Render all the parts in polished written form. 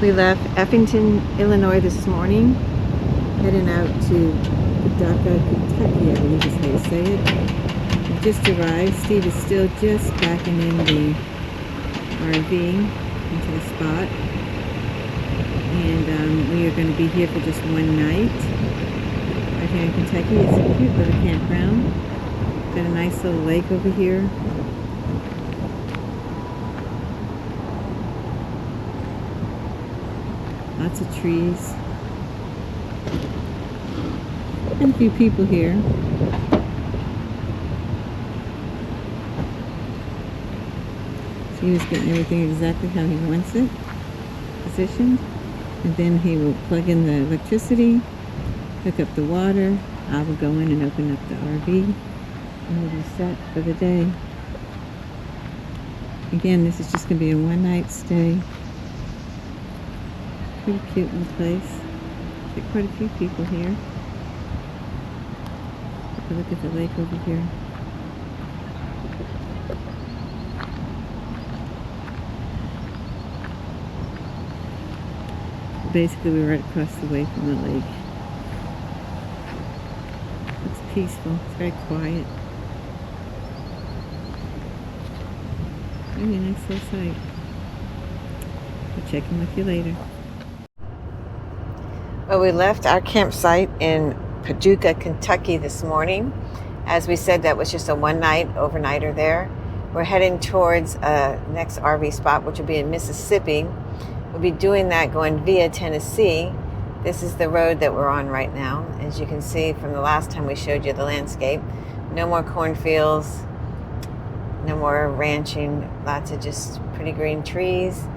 We left Effington, Illinois this morning, heading out to Paducah, Kentucky, I believe is how you say it. We just arrived. Steve is still just backing in the RV into the spot. And we are going to be here for just one night. Right here in Kentucky. It's a cute little campground. Got a nice little lake over here. Lots of trees. And a few people here. So he was getting everything exactly how he wants it positioned. And then he will plug in the electricity, hook up the water. I will go in and open up the RV. And we'll be set for the day. Again, this is just going to be a one-night stay. Pretty cute little place. Got quite a few people here. Take a look at the lake over here. Basically, we're right across the way from the lake. It's peaceful. It's very quiet. Really nice little site. I'll check in with you later. Well, we left our campsite in Paducah, Kentucky this morning. As we said, that was just a one-night overnighter there. We're heading towards next RV spot, which will be in Mississippi. We'll be doing that going via Tennessee. This is the road that we're on right now. As you can see from the last time we showed you the landscape. No more cornfields, no more ranching, lots of just pretty green trees.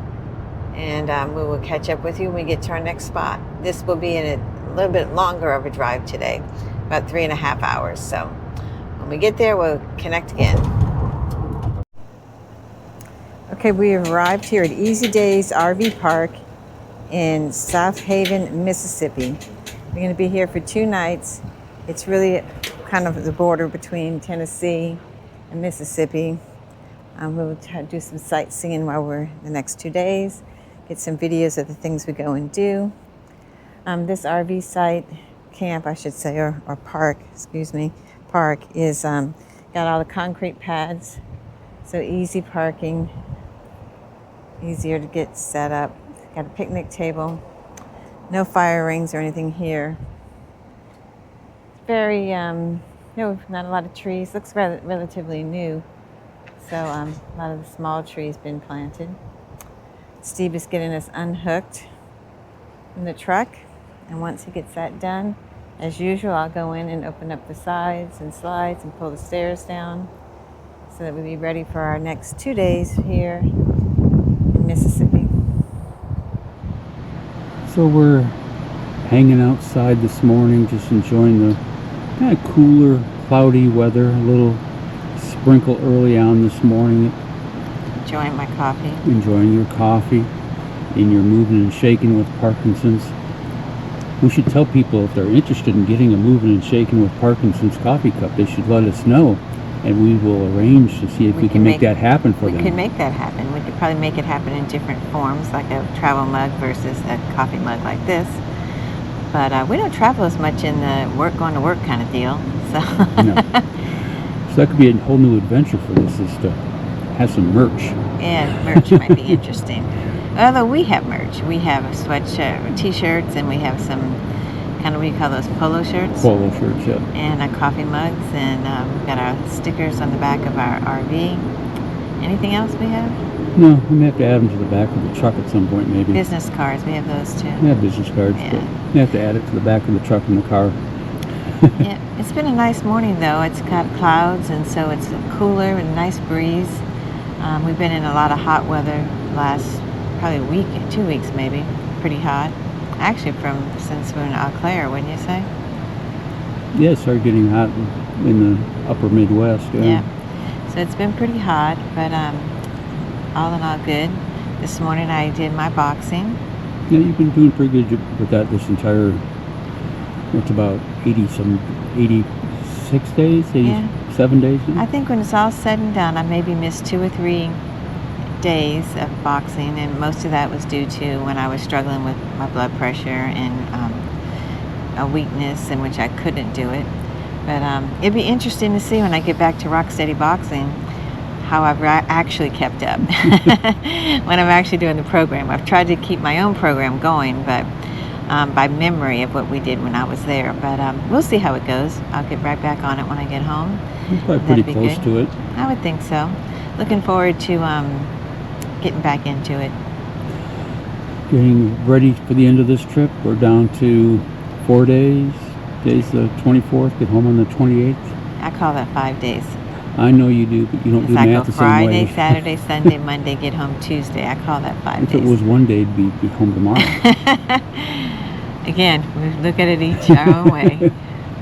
And we will catch up with you when we get to our next spot. This will be in a little bit longer of a drive today, about 3.5 hours. So when we get there, we'll connect again. Okay, we arrived here at Easy Days RV Park in Southaven, Mississippi. We're going to be here for 2 nights. It's really kind of the border between Tennessee and Mississippi. We'll do some sightseeing while we're the next 2 days. Get some videos of the things we go and do. This RV site, camp I should say, or park, park is got all the concrete pads, so easy parking, easier to get set up. Got a picnic table, no fire rings or anything here. Very, no, not a lot of trees. Looks relatively new, so a lot of the small trees been planted. Steve is getting us unhooked from the truck, and once he gets that done, as usual, I'll go in and open up the sides and slides and pull the stairs down so that we'll be ready for our next 2 days here in Mississippi. So we're hanging outside this morning, just enjoying the kind of cooler, cloudy weather, a little sprinkle early on this morning. Enjoying my coffee. Enjoying your coffee, and you're moving and shaking with Parkinson's. We should tell people if they're interested in getting a moving and shaking with Parkinson's coffee cup, they should let us know, and we will arrange to see if we can make that happen for them. We could make that happen. We could probably make it happen in different forms, like a travel mug versus a coffee mug like this. But we don't travel as much in the going to work kind of deal. So. No. So that could be a whole new adventure for this, is to have some merch. Yeah, merch might be interesting. Although we have merch. We have sweatshirt, t-shirts, and we have some kind of, what do you call those, polo shirts? Polo shirts, yeah. And coffee mugs, and we've got our stickers on the back of our RV. Anything else we have? No, we may have to add them to the back of the truck at some point, maybe. Business cards, we have those too. Yeah, business cards, Yeah. but we have to add it to the back of the truck in the car. Yeah, it's been a nice morning though. It's got clouds, and so it's cooler and a nice breeze. We've been in a lot of hot weather last probably a week, 2 weeks maybe. Pretty hot. Actually, since we're in Eau Claire, wouldn't you say? Yeah, it started getting hot in the upper Midwest. Yeah. So it's been pretty hot, but all in all good. This morning I did my boxing. Yeah, you've been doing pretty good with that this entire, what's about 86 days, 87 days now? I think when it's all said and done, I maybe missed 2 or 3 days of boxing, and most of that was due to when I was struggling with my blood pressure and a weakness in which I couldn't do it. But it'd be interesting to see when I get back to rock steady boxing how I've actually kept up when I'm actually doing the program. I've tried to keep my own program going, but by memory of what we did when I was there. But we'll see how it goes. I'll get right back on it when I get home. You're probably pretty close to it. I would think so. Looking forward to getting back into it. Getting ready for the end of this trip. We're down to 4 days. Today's the 24th. Get home on the 28th. I call that 5 days. I know you do, but you don't do math the same way. Friday, Saturday, Sunday, Monday, get home Tuesday. I call that 5 days. If it was one day, it'd be home tomorrow. Again, we look at it each our own way.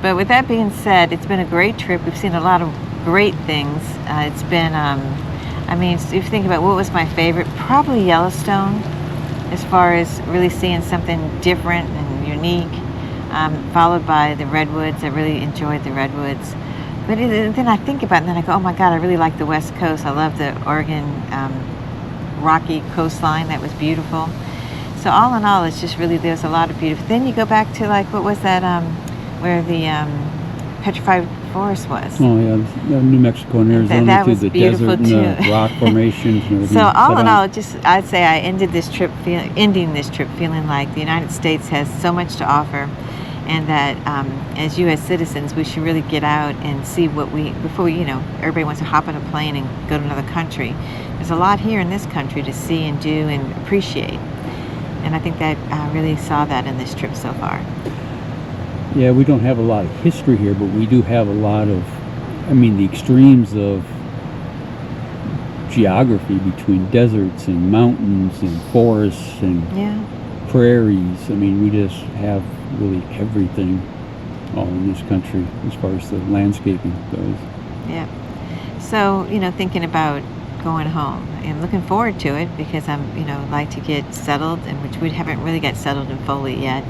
But with that being said, it's been a great trip. We've seen a lot of great things. It's been, I mean, if you think about what was my favorite, probably Yellowstone, as far as really seeing something different and unique, followed by the redwoods. I really enjoyed the redwoods. But then I think about it, and then I go, oh my God, I really like the West Coast. I love the Oregon rocky coastline. That was beautiful. So all in all, it's just really, there's a lot of beauty. Then you go back to, like, what was that, where the petrified forest was. Oh yeah, New Mexico and Arizona, that through was the beautiful desert and the rock formations and everything. So all in all, just I'd say I ending this trip feeling like the United States has so much to offer, and that as U.S. citizens, we should really get out and see what before we, everybody wants to hop on a plane and go to another country. There's a lot here in this country to see and do and appreciate, and I think that I really saw that in this trip so far. Yeah, we don't have a lot of history here, but we do have a lot of, the extremes of geography between deserts and mountains and forests and prairies. We just have really everything all in this country as far as the landscaping goes. Yeah. So, thinking about going home and looking forward to it, because I'm, like to get settled, and which we haven't really got settled in Foley yet.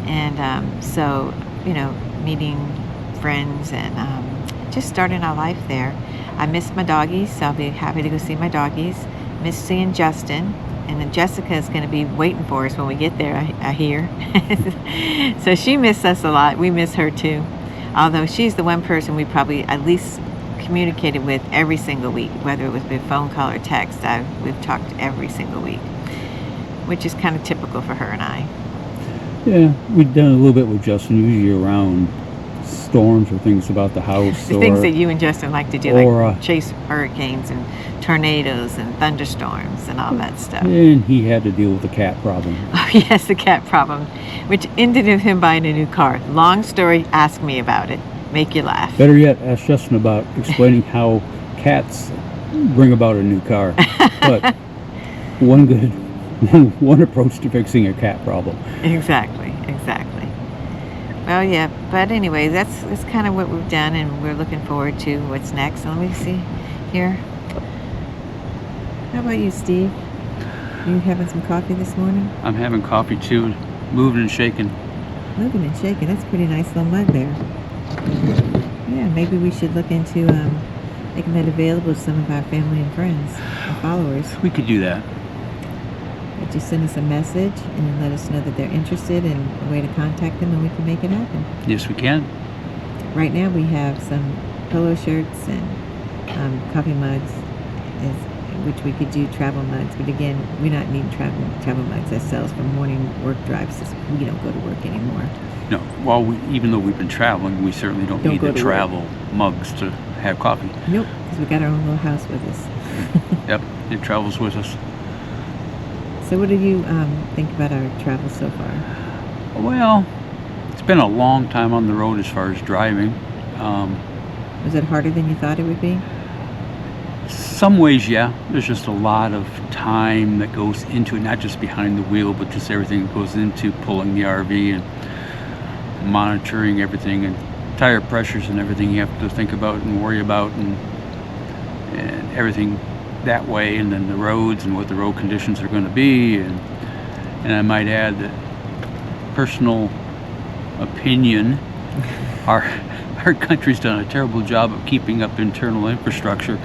And so, meeting friends and just starting our life there. I miss my doggies, so I'll be happy to go see my doggies. Miss seeing Justin. And then Jessica is going to be waiting for us when we get there, I hear. So she missed us a lot. We miss her too. Although she's the one person we probably at least communicated with every single week, whether it was by phone call or text. We've talked every single week, which is kind of typical for her and I. Yeah, we've done a little bit with Justin, usually around storms or things about the house. The things that you and Justin like to do, like chase hurricanes and tornadoes and thunderstorms and all that stuff. And he had to deal with the cat problem. Oh, yes, the cat problem, which ended with him buying a new car. Long story, ask me about it. Make you laugh. Better yet, ask Justin about explaining how cats bring about a new car. But one approach to fixing a cat problem. Exactly. Well, yeah, but anyway, that's kind of what we've done, and we're looking forward to what's next. And let me see here. How about you, Steve? You having some coffee this morning? I'm having coffee too, moving and shaking. Moving and shaking. That's a pretty nice little mug there. Yeah, maybe we should look into making that available to some of our family and friends and followers. We could do that. Just send us a message and then let us know that they're interested and a way to contact them, and we can make it happen. Yes, we can. Right now we have some polo shirts and coffee mugs, which we could do travel mugs. But again, we're not needing travel mugs ourselves for morning work drives. We don't go to work anymore. No, well, even though we've been traveling, we certainly don't need the travel mugs to have coffee. Nope, because we got our own little house with us. Yep, it travels with us. So what do you think about our travel so far? Well, it's been a long time on the road as far as driving. Was it harder than you thought it would be? Some ways, yeah. There's just a lot of time that goes into it, not just behind the wheel, but just everything that goes into pulling the RV and monitoring everything, and tire pressures and everything you have to think about and worry about, and everything that way, and then the roads and what the road conditions are going to be, and I might add that personal opinion, our country's done a terrible job of keeping up internal infrastructure.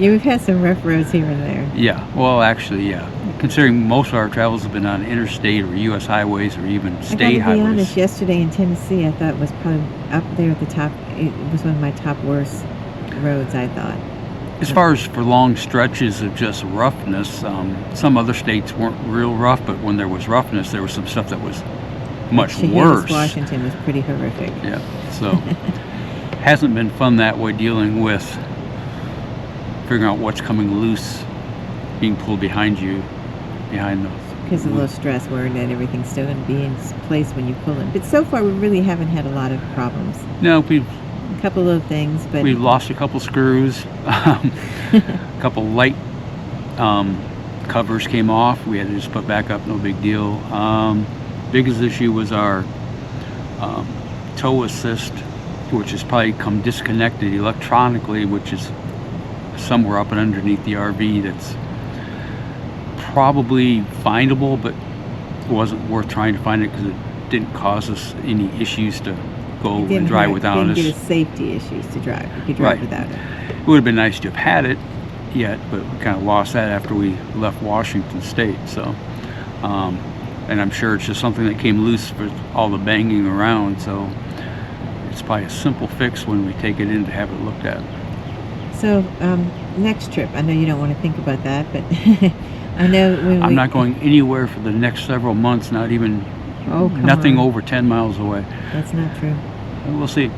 Yeah, we've had some rough roads here and there. Yeah, well, actually, yeah. Considering most of our travels have been on interstate or U.S. highways or even state I gotta highways. be honest, yesterday in Tennessee, I thought was probably up there at the top. It was one of my top worst roads, I thought. As far as for long stretches of just roughness, some other states weren't real rough, but when there was roughness, there was some stuff that was much worse. Washington was pretty horrific. Yeah, so hasn't been fun that way, dealing with figuring out what's coming loose, being pulled behind you, behind those. Because of low stress, worrying that everything's still going to be in place when you pull it. But so far, we really haven't had a lot of problems. No, we've A couple of things, but we've lost a couple screws, a couple light covers came off. We had to just put back up, no big deal. Biggest issue was our tow assist, which has probably come disconnected electronically, which is somewhere up and underneath the RV. That's probably findable, but it wasn't worth trying to find it because it didn't cause us any issues to go and drive without us. Didn't give us safety issues to drive. You could drive without it. It would have been nice to have had it yet, but we kind of lost that after we left Washington State. So, and I'm sure it's just something that came loose for all the banging around. So it's probably a simple fix when we take it in to have it looked at. So next trip, I know you don't want to think about that, but I know I'm not going anywhere for the next several months, not even nothing over 10 miles away. That's not true. We'll see.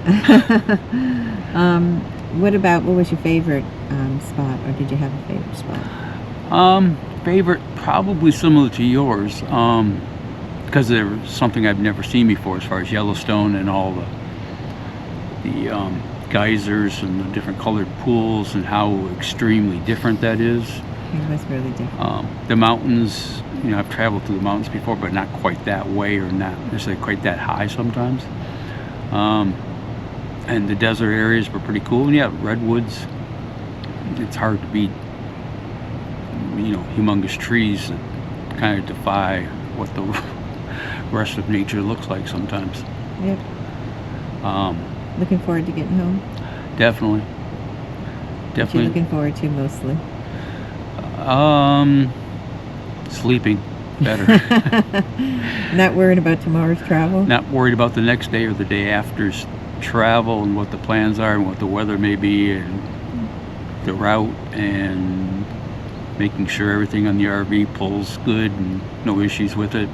What was your favorite spot, or did you have a favorite spot? Favorite, probably similar to yours, because there was something I've never seen before as far as Yellowstone and all the geysers and the different colored pools and how extremely different that is. It was really different. The mountains, I've traveled through the mountains before, but not quite that way, or not necessarily quite that high sometimes. And the desert areas were pretty cool. And yeah, redwoods, it's hard to beat, humongous trees that kind of defy what the rest of nature looks like sometimes. Yep. Looking forward to getting home? Definitely. What you looking forward to mostly? Sleeping better. Not worried about tomorrow's travel? Not worried about the next day or the day after's travel and what the plans are and what the weather may be and the route, and making sure everything on the RV pulls good and no issues with it.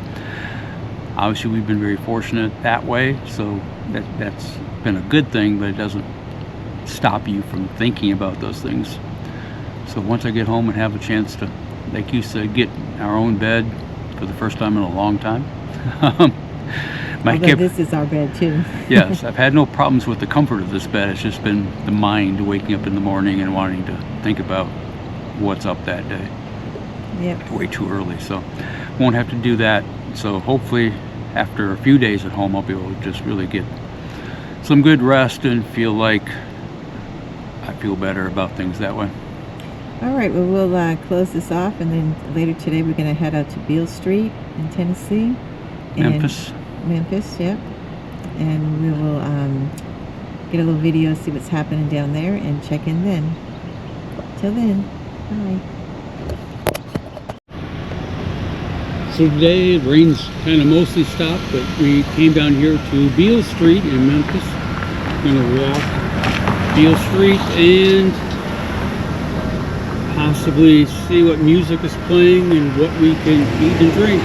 Obviously, we've been very fortunate that way, so that's been a good thing, but it doesn't stop you from thinking about those things. So once I get home and have a chance to, like you said, get our own bed for the first time in a long time. This is our bed too. Yes, I've had no problems with the comfort of this bed. It's just been the mind waking up in the morning and wanting to think about what's up that day. Yep. Way too early, so won't have to do that. So hopefully after a few days at home, I'll be able to just really get some good rest and feel like I feel better about things that way. All right, well, we'll close this off, and then later today we're going to head out to Beale Street in Tennessee. Memphis, yep. And we will get a little video, see what's happening down there, and check in then. Till then, bye. So today the rain's kind of mostly stopped, but we came down here to Beale Street in Memphis. We're going to walk Beale Street and possibly see what music is playing and what we can eat and drink.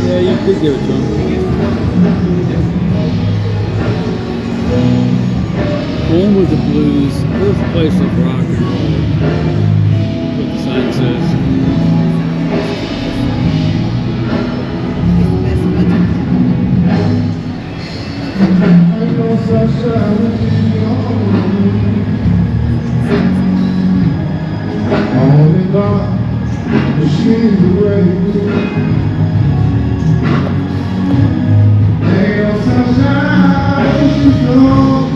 Yeah, you could give it to him. Home of the blues, birthplace of rock and roll. What the sign says. Only God, she's the way. Ain't no sunshine, she's gone.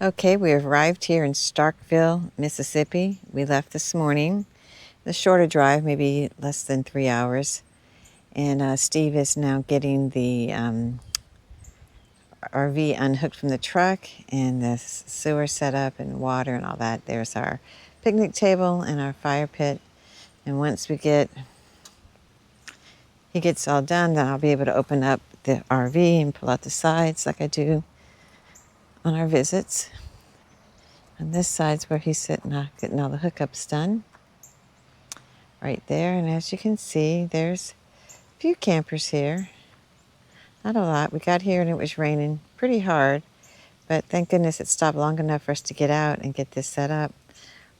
Okay, we arrived here in Starkville, Mississippi. We left this morning. The shorter drive, maybe less than 3 hours. And Steve is now getting the RV unhooked from the truck and the sewer set up and water and all that. There's our picnic table and our fire pit. And once he gets all done, then I'll be able to open up the RV and pull out the sides like I do on our visits. On this side's where he's sitting, getting all the hookups done. Right there, and as you can see, there's a few campers here. Not a lot. We got here and it was raining pretty hard, but thank goodness it stopped long enough for us to get out and get this set up.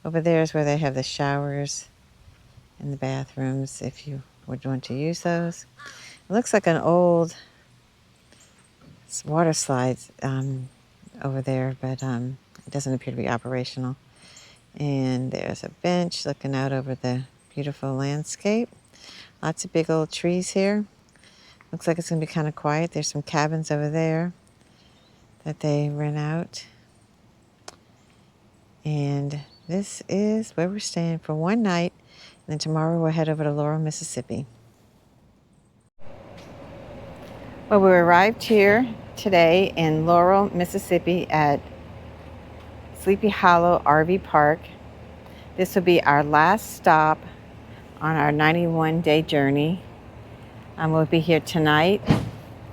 Over there is where they have the showers and the bathrooms if you would want to use those. It looks like an old water slide over there, but it doesn't appear to be operational. And there's a bench looking out over the beautiful landscape. Lots of big old trees here. Looks like it's going to be kind of quiet. There's some cabins over there that they rent out. And this is where we're staying for one night. And then tomorrow we'll head over to Laurel, Mississippi. Well, we arrived here today in Laurel, Mississippi at Sleepy Hollow RV Park. This will be our last stop on our 91-day journey. We'll be here tonight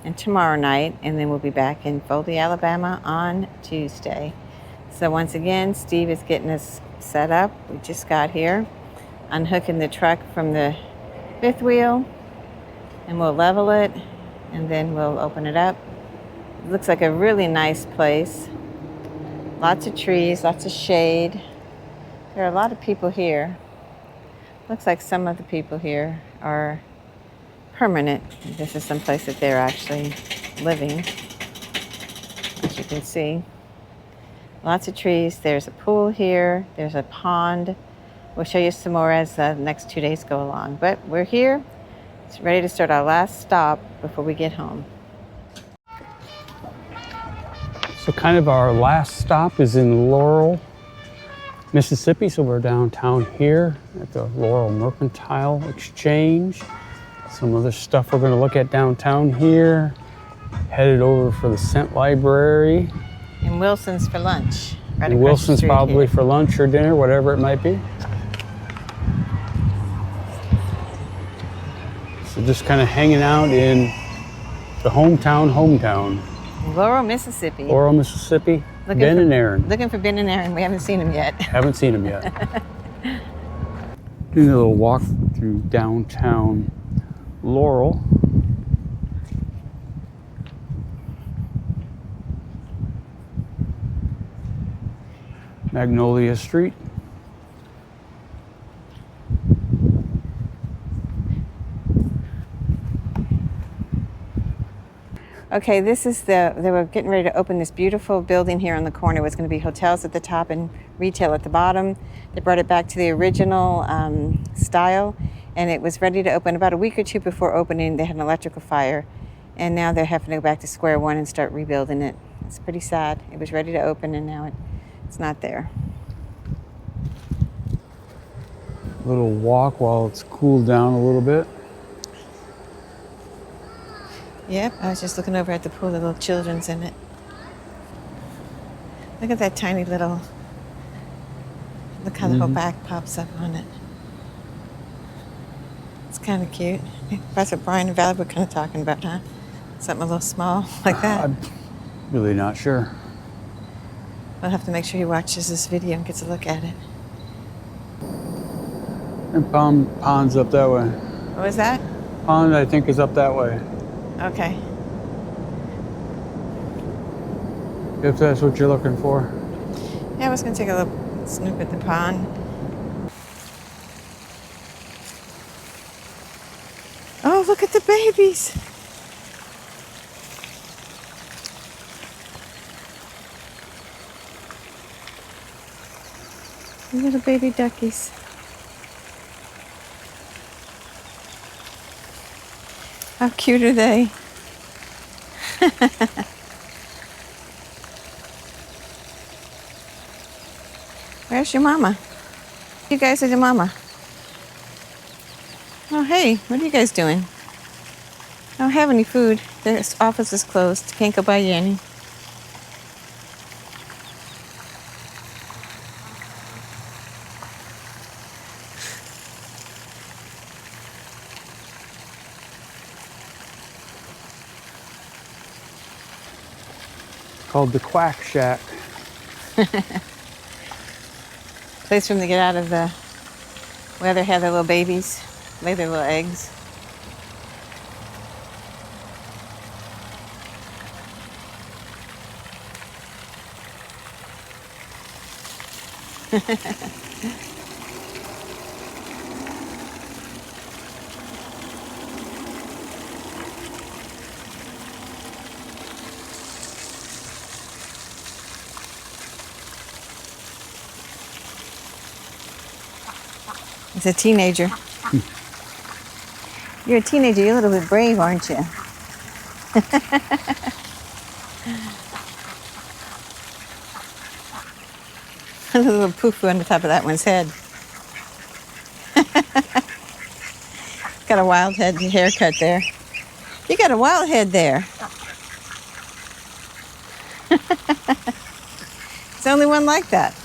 and tomorrow night, and then we'll be back in Foley, Alabama on Tuesday. So once again, Steve is getting us set up. We just got here, unhooking the truck from the fifth wheel, and we'll level it, and then we'll open it up. It looks like a really nice place. Lots of trees, lots of shade. There are a lot of people here. Looks like some of the people here are permanent. This is some place that they're actually living, as you can see. Lots of trees. There's a pool here. There's a pond. We'll show you some more as the next 2 days go along. But we're here. It's ready to start our last stop before we get home. So kind of our last stop is in Laurel, Mississippi. So we're downtown here at the Laurel Mercantile Exchange. Some other stuff we're going to look at downtown here. Headed over for the Scent Library. And Wilson's for lunch. Right And across the Wilson's street probably here. for lunch or dinner, whatever it might be. So just kind of hanging out in the hometown. Laurel, Mississippi. Laurel, Mississippi. Ben and Aaron. Looking for Ben and Aaron. We haven't seen them yet. Haven't seen them yet. Doing a little walk through downtown Laurel. Magnolia Street. Okay, this is they were getting ready to open this beautiful building here on the corner. It was going to be hotels at the top and retail at the bottom. They brought it back to the original style, and it was ready to open about a week or two before opening. They had an electrical fire, and now they're having to go back to square one and start rebuilding it. It's pretty sad. It was ready to open, and now it's not there. A little walk while it's cooled down a little bit. Yep, I was just looking over at the pool. The little children's in it. Look at that tiny little. Look how the whole back pops up on it. It's kind of cute. That's what Brian and Valerie were kind of talking about, huh? Something a little small like that. I'm really not sure. We'll have to make sure he watches this video and gets a look at it. And pond's up that way. What was that? Pond, I think, is up that way. Okay. If that's what you're looking for. Yeah, I was going to take a little snoop at the pond. Oh, look at the babies. Little baby duckies. How cute are they? Where's your mama? You guys are your mama. Oh, hey, what are you guys doing? I don't have any food. The office is closed. Can't go buy you any. Called the Quack Shack. Place for them to get out of the where they have their little babies, lay their little eggs. It's a teenager. You're a teenager. You're a little bit brave, aren't you? A little poo-poo on the top of that one's head. Got a wild head haircut there. You got a wild head there. It's the only one like that.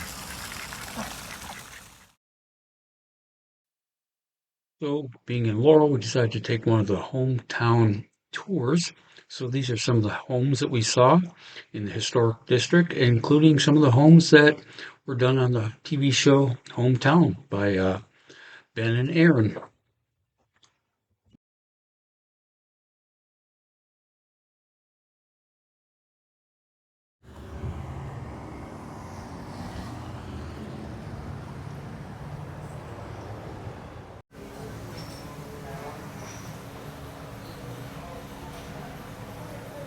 So, being in Laurel, we decided to take one of the hometown tours. So these are some of the homes that we saw in the historic district, including some of the homes that were done on the TV show Hometown by Ben and Aaron.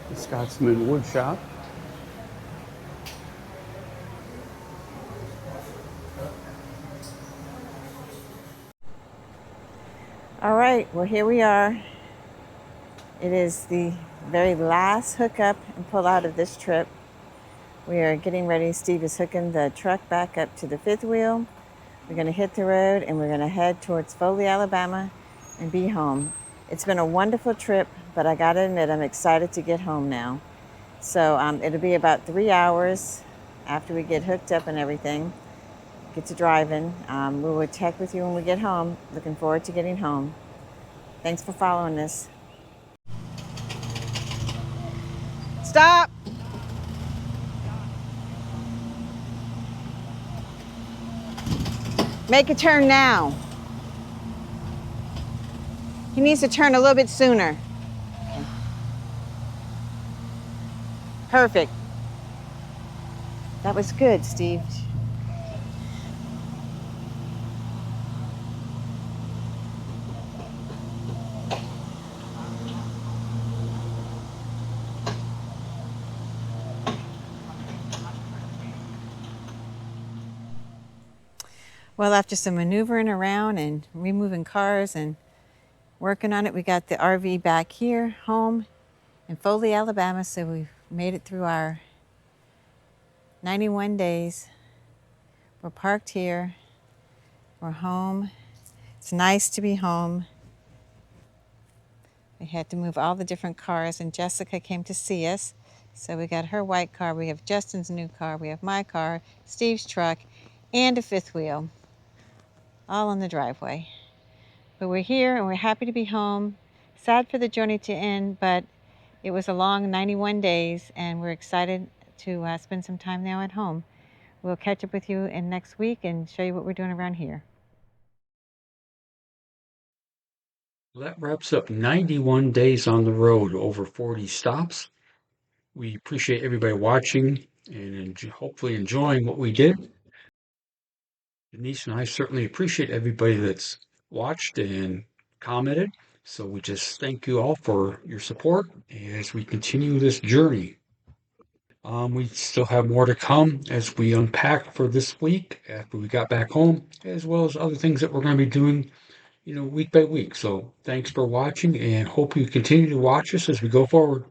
The Scotsman Wood Shop. All right, well, here we are. It is the very last hookup and pull out of this trip. We are getting ready. Steve is hooking the truck back up to the fifth wheel. We're going to hit the road and we're going to head towards Foley, Alabama and be home. It's been a wonderful trip, but I got to admit, I'm excited to get home now. So it'll be about 3 hours after we get hooked up and everything, get to driving. We will check with you when we get home. Looking forward to getting home. Thanks for following us. Stop! Make a turn now. He needs to turn a little bit sooner. Okay. Perfect. That was good, Steve. Well, after some maneuvering around and removing cars and working on it, we got the RV back here, home in Foley, Alabama. So we've made it through our 91 days. We're parked here. We're home. It's nice to be home. We had to move all the different cars, and Jessica came to see us. So we got her white car. We have Justin's new car. We have my car, Steve's truck, and a fifth wheel, all in the driveway. But we're here and we're happy to be home. Sad for the journey to end, but it was a long 91 days and we're excited to spend some time now at home. We'll catch up with you in next week and show you what we're doing around here. Well, that wraps up 91 days on the road, over 40 stops. We appreciate everybody watching and hopefully enjoying what we did. Denise and I certainly appreciate everybody that's watched and commented. So we just thank you all for your support as we continue this journey. We still have more to come as we unpack for this week after we got back home, as well as other things that we're going to be doing, week by week. So thanks for watching and hope you continue to watch us as we go forward.